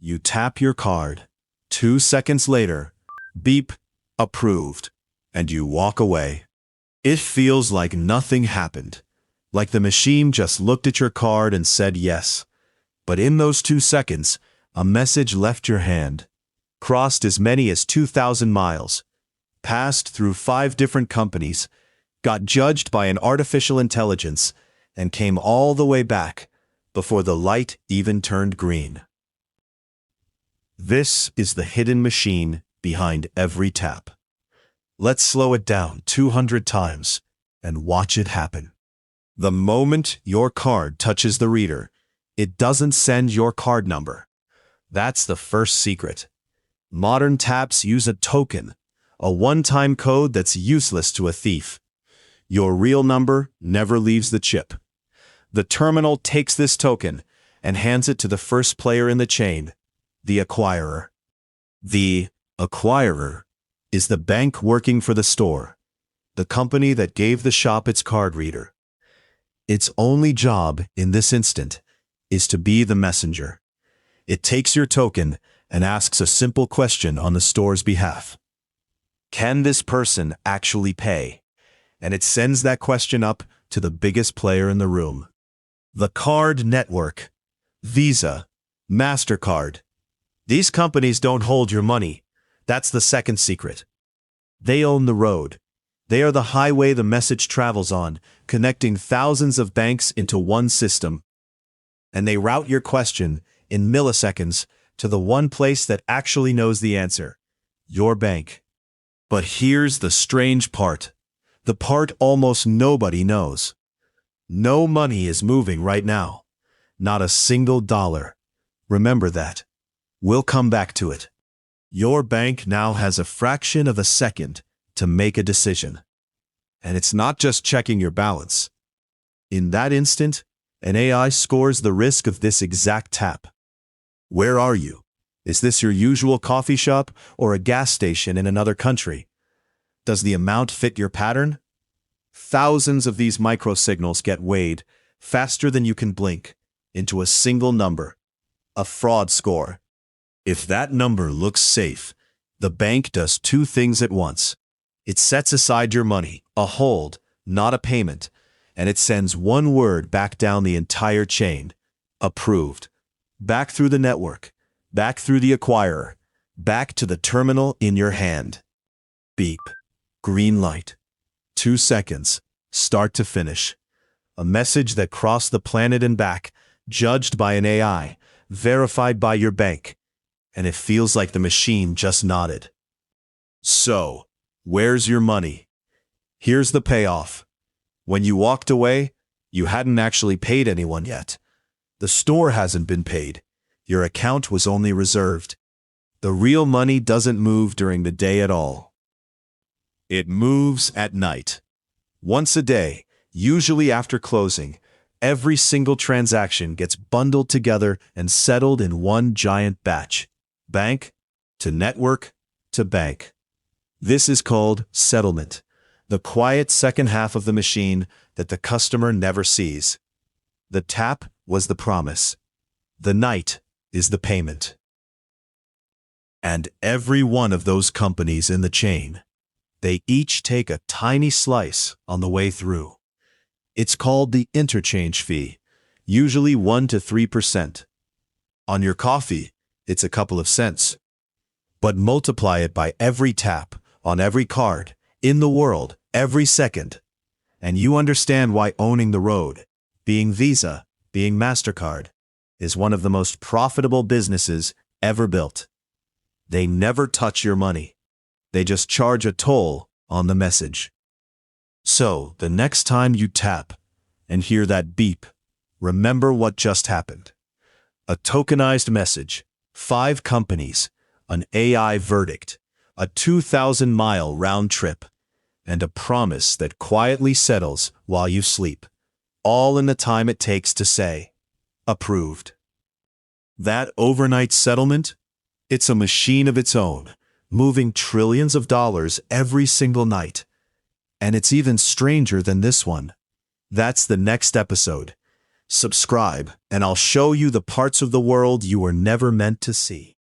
You tap your card. 2 seconds later, beep, approved, and you walk away. It feels like nothing happened, like the machine just looked at your card and said yes. But in those 2 seconds, a message left your hand, crossed as many as 2,000 miles, passed through 5 different companies, got judged by an artificial intelligence, and came all the way back before the light even turned green. This is the hidden machine behind every tap. Let's slow it down 200 times and watch it happen. The moment your card touches the reader, it doesn't send your card number. That's the first secret. Modern taps use a token, a one-time code that's useless to a thief. Your real number never leaves the chip. The terminal takes this token and hands it to the first player in the chain, the acquirer. The acquirer is the bank working for the store, the company that gave the shop its card reader. Its only job in this instant is to be the messenger. It takes your token and asks a simple question on the store's behalf. Can this person actually pay? And it sends that question up to the biggest player in the room. The card network, Visa, Mastercard. These companies don't hold your money. That's the second secret. They own the road. They are the highway the message travels on, connecting thousands of banks into one system. And they route your question in milliseconds to the one place that actually knows the answer, your bank. But here's the strange part, the part almost nobody knows. No money is moving right now. Not a single dollar. Remember that. We'll come back to it. Your bank now has a fraction of a second to make a decision. And it's not just checking your balance. In that instant, an AI scores the risk of this exact tap. Where are you? Is this your usual coffee shop or a gas station in another country? Does the amount fit your pattern? Thousands of these microsignals get weighed, faster than you can blink, into a single number, a fraud score. If that number looks safe, the bank does 2 things at once. It sets aside your money, a hold, not a payment, and it sends one word back down the entire chain, approved, back through the network, back through the acquirer, back to the terminal in your hand. Beep. Green light. 2 seconds, start to finish. A message that crossed the planet and back, judged by an AI, verified by your bank. And it feels like the machine just nodded. So, where's your money? Here's the payoff. When you walked away, you hadn't actually paid anyone yet. The store hasn't been paid. Your account was only reserved. The real money doesn't move during the day at all. It moves at night. Once a day, usually after closing, every single transaction gets bundled together and settled in one giant batch. Bank to network to bank. This is called settlement, the quiet second half of the machine that the customer never sees. The tap was the promise. The night is the payment. And every one of those companies in the chain, they each take a tiny slice on the way through. It's called the interchange fee, usually 1 to 3%. On your coffee, it's a couple of cents. But multiply it by every tap, on every card, in the world, every second. And you understand why owning the road, being Visa, being Mastercard, is one of the most profitable businesses ever built. They never touch your money. They just charge a toll on the message. So, the next time you tap and hear that beep, remember what just happened. A tokenized message, 5 companies, an AI verdict, a 2,000-mile round trip, and a promise that quietly settles while you sleep, all in the time it takes to say, approved. That overnight settlement? It's a machine of its own, moving trillions of dollars every single night. And it's even stranger than this one. That's the next episode. subscribe, and I'll show you the parts of the world you were never meant to see.